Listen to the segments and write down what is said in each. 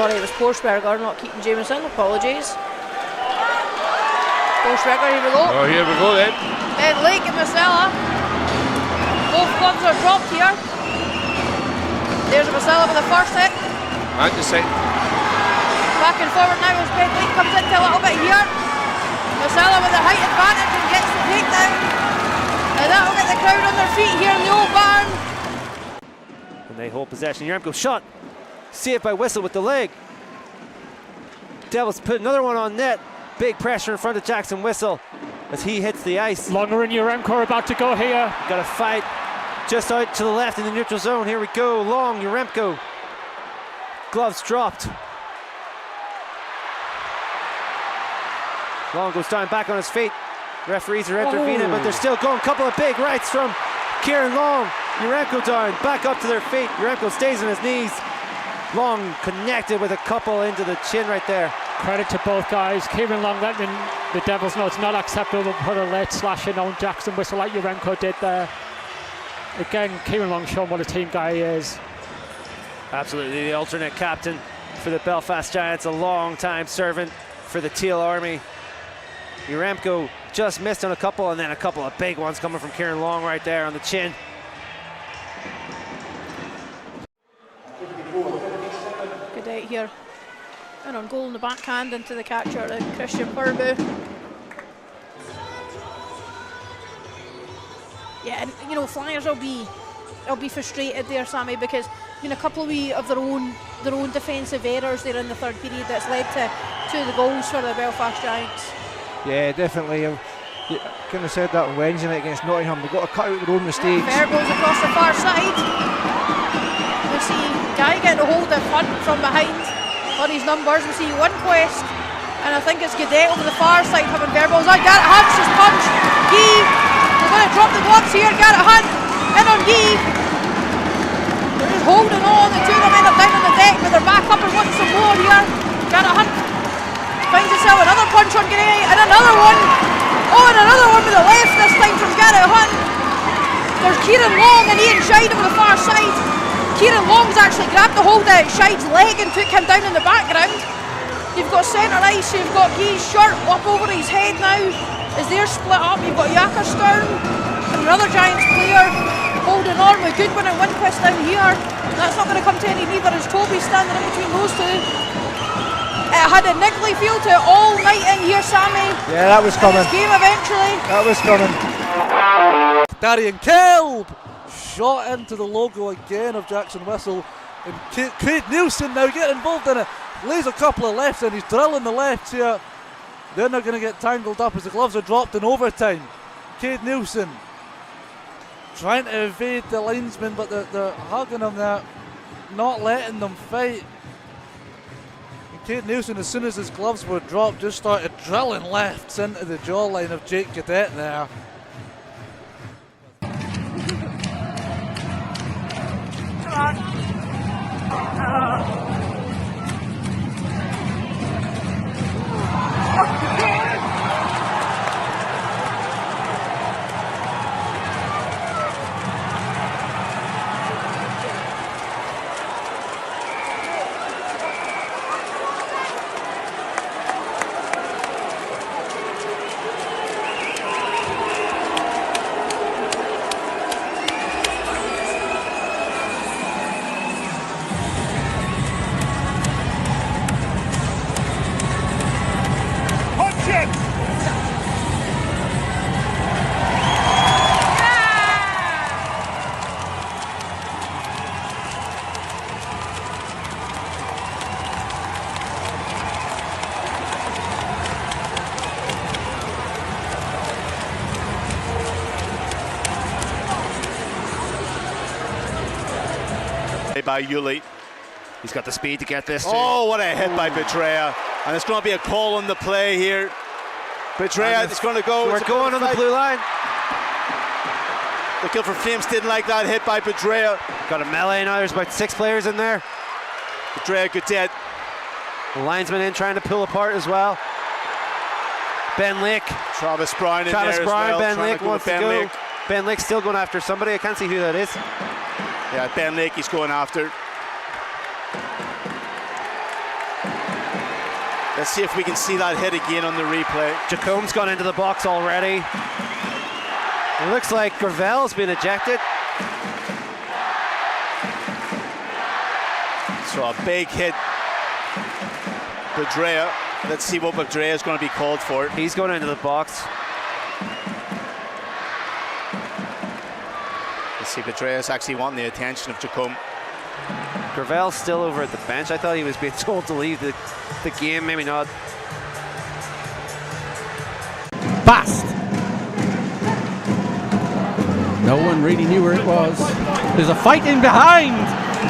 sorry, it was Forsberger not keeping Jameson. Apologies. Forsberger, here we go. Oh, here we go then. Then Lake and Masella. Both gloves are dropped here. There's Masella with the first hit. And the second. Back and forward now as Ben Lake comes into a little bit here. Masella with the height advantage and gets the takedown. And that'll get the crowd on their feet here in the old barn. And they hold possession. Yaremko shot. Saved by Whistle with the leg. Devils put another one on net. Big pressure in front of Jackson Whistle as he hits the ice. Longer and Yaremko are about to go here. Got a fight just out to the left in the neutral zone. Here we go. Long, Yaremko. Gloves dropped. Long goes down back on his feet. Referees are intervening, but they're still going. Couple of big rights from Kieran Long. Yaremko down, back up to their feet. Yaremko stays on his knees. Long connected with a couple into the chin right there. Credit to both guys. Kieran Long letting the Devils know it's not acceptable to put a late slashing on Jackson Whistle like Yaremko did there. Again, Kieran Long showing what a team guy he is. Absolutely, the alternate captain for the Belfast Giants, a long time servant for the Teal Army. Yaremko just missed on a couple, and then a couple of big ones coming from Kieran Long right there on the chin. Good out here. And on goal in the backhand into the catcher, Christian Purbu. Yeah, and you know, Flyers will be frustrated there, Sammy, because I mean a couple of their own defensive errors there in the third period that's led to two of the goals for the Belfast Giants. Yeah, definitely. You couldn't have said that on Wednesday night against Nottingham. They've got to cut out their own mistakes. Fair goes across the far side. We see Guy getting a hold of Hunt from behind on his numbers. We see Lundquist, and I think it's Gadet over the far side having fair balls. Garrett Hunt's just punched. Gee, they're going to drop the gloves here. Garrett Hunt in on Gee. They're just holding on. The two of them end up down on the deck, but they're back up and wanting some more here. Garrett Hunt finds himself another punch on Gray, and another one. Oh, and another one with the left this time from Garrett Hunt. There's Kieran Long and Ian Scheid over the far side. Kieran Long's actually grabbed the hold of Scheid's leg and took him down in the background. You've got centre ice, you've got Guy's shirt up over his head now as they're split up. You've got Jackerstern and another Giants player holding on with Goodwin and Lundquist down here. That's not going to come to any neither as Toby standing in between those two. It had a niggly feel to it all night in here, Sammy. Yeah, that was coming. It's game eventually. That was coming. Darian Kelb shot into the logo again of Jackson Whistle. And Craig Nielsen now getting involved in it. Lays a couple of lefts in. He's drilling the lefts here. They're not going to get tangled up as the gloves are dropped in overtime. Cade Nielsen trying to evade the linesman, but they're hugging him there, not letting them fight. Cade Nielsen, as soon as his gloves were dropped, just started drilling lefts into the jawline of Jake Cadet there. By Yuli. He's got the speed to get this. Oh, what a hit by Bedrea. And it's going to be a call on the play here. Bedrea is going to go. We're going on the blue line. The Guildford Flames didn't like that hit by Bedrea. Got a melee now. There's about 6 players in there. Bedrea Godet. The linesman in trying to pull apart as well. Ben Lake. Travis Brown in Travis there Brown, as well. Ben Lake wants to go. Ben Lake's still going after somebody. I can't see who that is. Yeah, Ben Lake he's going after. Let's see if we can see that hit again on the replay. Jacomb's gone into the box already. It looks like Gravel's been ejected. So a big hit. Bedrea. Let's see what Bedrea is going to be called for. He's going into the box. Let's see, Bedrea is actually wanting the attention of Jacomb. Gravel's still over at the bench. I thought he was being told to leave the game, maybe not. Fast. No one really knew where it was. There's a fight in behind.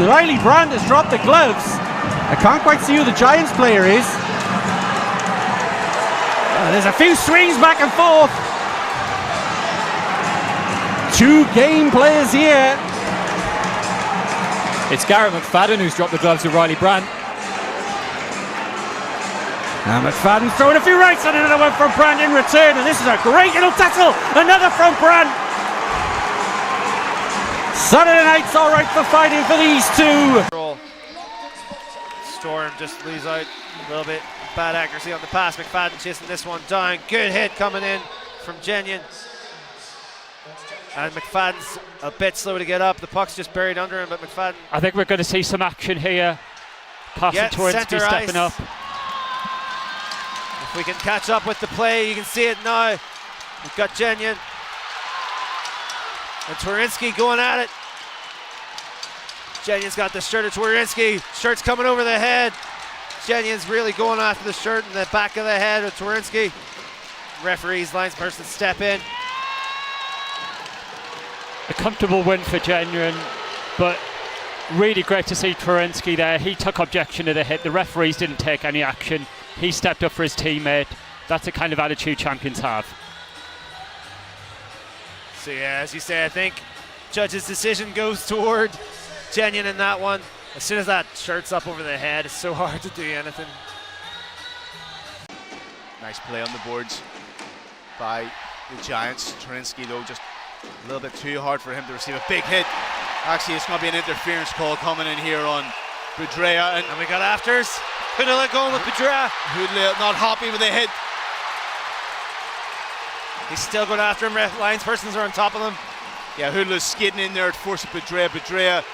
Riley Brand has dropped the gloves. I can't quite see who the Giants player is. There's a few swings back and forth. Two game players here. It's Garrett McFadden who's dropped the gloves to Riley Brand. And McFadden's throwing a few rights and another one from Brand in return. And this is a great little tackle. Another from Brand. Saturday night's all right for fighting for these two. Storm just leaves out a little bit. Bad accuracy on the pass. McFadden chasing this one down. Good hit coming in from Genyon. And McFadden's a bit slow to get up. The puck's just buried under him, but McFadden. I think we're going to see some action here. Passing Torinsky stepping up. If we can catch up with the play, you can see it now. We've got Genyon. And Torinsky going at it. Genyon's got the shirt of Torinsky. Shirt's coming over the head. Genyon's really going after the shirt in the back of the head of Torinsky. Referees, linesperson step in. A comfortable win for Genyon, but really great to see Torinsky there. He took objection to the hit. The referees didn't take any action. He stepped up for his teammate. That's the kind of attitude champions have. So yeah, as you say, I think judge's decision goes toward Genyon in that one. As soon as that shirt's up over the head, it's so hard to do anything. Nice play on the boards by the Giants. Torinsky though just a little bit too hard for him to receive a big hit. Actually, it's going to be an interference call coming in here on Bedrea. And we got afters. Hoodla going with Bedrea. Hoodla not happy with the hit. He's still going after him. Linespersons are on top of him. Yeah, Hoodla's skidding in there to force Bedrea. Bedrea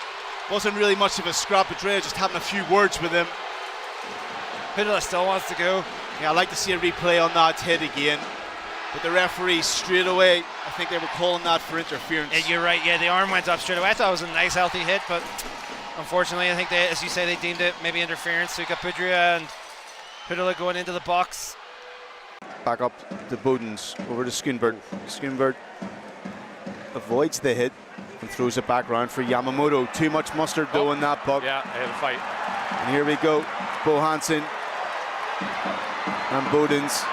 wasn't really much of a scrap. Bedrea just having a few words with him. Hoodla still wants to go. Yeah, I'd like to see a replay on that hit again. But the referee straight away, I think they were calling that for interference. Yeah, you're right. Yeah, the arm went up straight away. I thought it was a nice, healthy hit, but unfortunately, I think they, as you say, they deemed it maybe interference. So you got Bedrea and Hoodla going into the box. Back up to Bodens, over to Schoenberg. Schoenberg avoids the hit and throws it back round for Yamamoto. Too much mustard though in that puck. Yeah, they had a fight. And here we go. Bo Hansen and Bodens.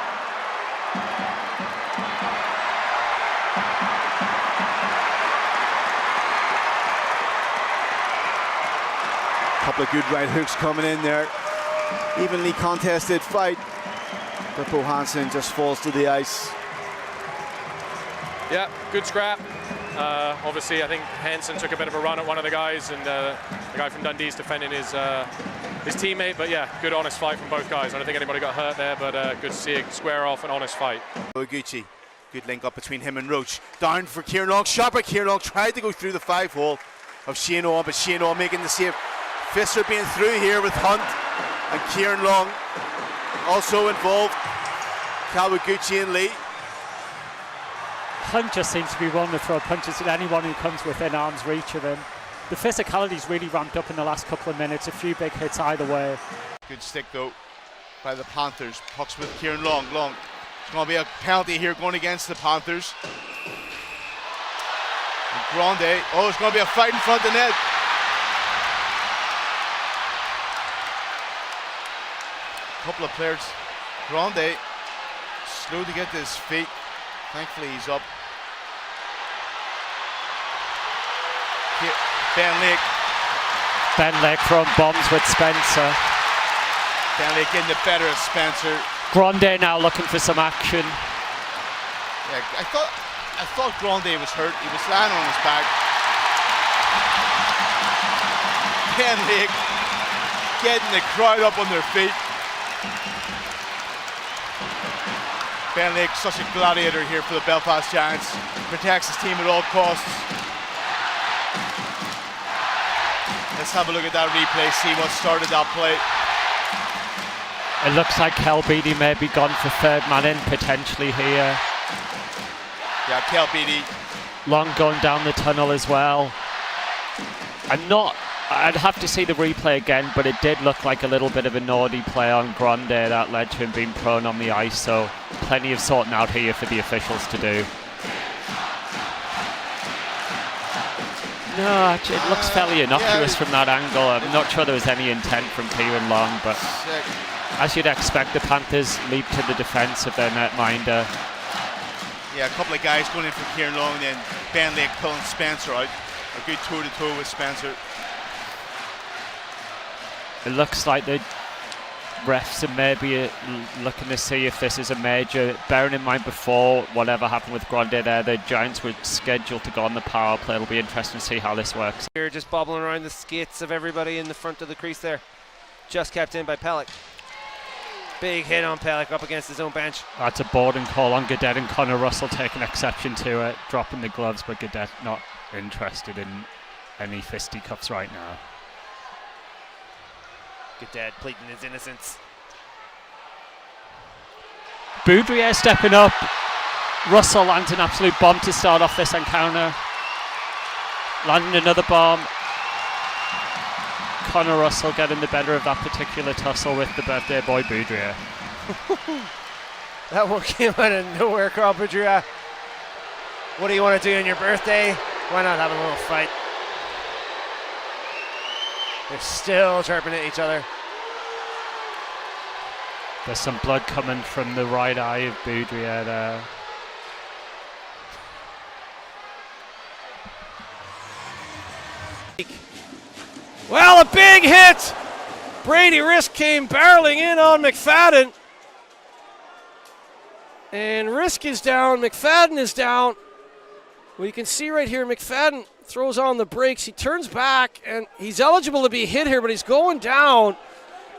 Couple of good right hooks coming in there. Evenly contested fight. But Bo Hansen just falls to the ice. Yeah, good scrap. Obviously, I think Hansen took a bit of a run at one of the guys, and the guy from Dundee's defending his teammate. But yeah, good honest fight from both guys. I don't think anybody got hurt there, but good to see a square off, an honest fight. Oguchi, good link up between him and Roach. Down for Kieran Long, sharp at Kieran Long, tried to go through the 5-hole of Shane Owen, but Shane Owen making the save. Fister being through here with Hunt and Kieran Long also involved. Kawaguchi and Lee. Hunt just seems to be willing to throw punches at anyone who comes within arm's reach of him. The physicality's really ramped up in the last couple of minutes. A few big hits either way. Good stick though by the Panthers. Pucks with Kieran Long. Long. It's going to be a penalty here going against the Panthers. And Grande. Oh, it's going to be a fight in front of the net. Couple of players. Grande slow to get to his feet. Thankfully he's up. Ben Lake. Ben Lake throwing bombs with Spencer. Ben Lake getting the better of Spencer. Grande now looking for some action. Yeah, I thought Grande was hurt. He was lying on his back. Ben Lake getting the crowd up on their feet. Ben Lake, such a gladiator here for the Belfast Giants. Protects his team at all costs. Let's have a look at that replay, see what started that play. It looks like Kel Beattie may be gone for third man in potentially here. Yeah, Kel Beattie. Long going down the tunnel as well. I'd have to see the replay again, but it did look like a little bit of a naughty play on Grande that led to him being prone on the ice, so plenty of sorting out here for the officials to do. No, it looks fairly innocuous from that angle. I'm not sure there was any intent from Kieran Long, but as you'd expect, the Panthers leap to the defence of their netminder. Yeah, a couple of guys going in for Kieran Long, then Ben Lake pulling Spencer out. A good toe-to-toe with Spencer. It looks like the refs are maybe looking to see if this is a major. Bearing in mind before whatever happened with Grande there, the Giants were scheduled to go on the power play. It'll be interesting to see how this works. Here just bobbling around the skates of everybody in the front of the crease there. Just kept in by Pellick. Big hit on Pellick up against his own bench. That's a boarding call on Gadet, and Connor Russell taking exception to it, dropping the gloves, but Gadet not interested in any fisticuffs right now. Gadet pleading his innocence. Boudrier stepping up. Russell lands an absolute bomb to start off this encounter. Landing another bomb. Connor Russell getting the better of that particular tussle with the birthday boy Boudrier. That one came out of nowhere, Carl Boudrier. What do you want to do on your birthday? Why not have a little fight? They're still chirping at each other. There's some blood coming from the right eye of Boudrier there. Well, a big hit! Brady Risk came barreling in on McFadden. And Risk is down, McFadden is down. Well, you can see right here, McFadden throws on the brakes. He turns back, and he's eligible to be hit here, but he's going down.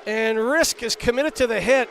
And Risk is committed to the hit.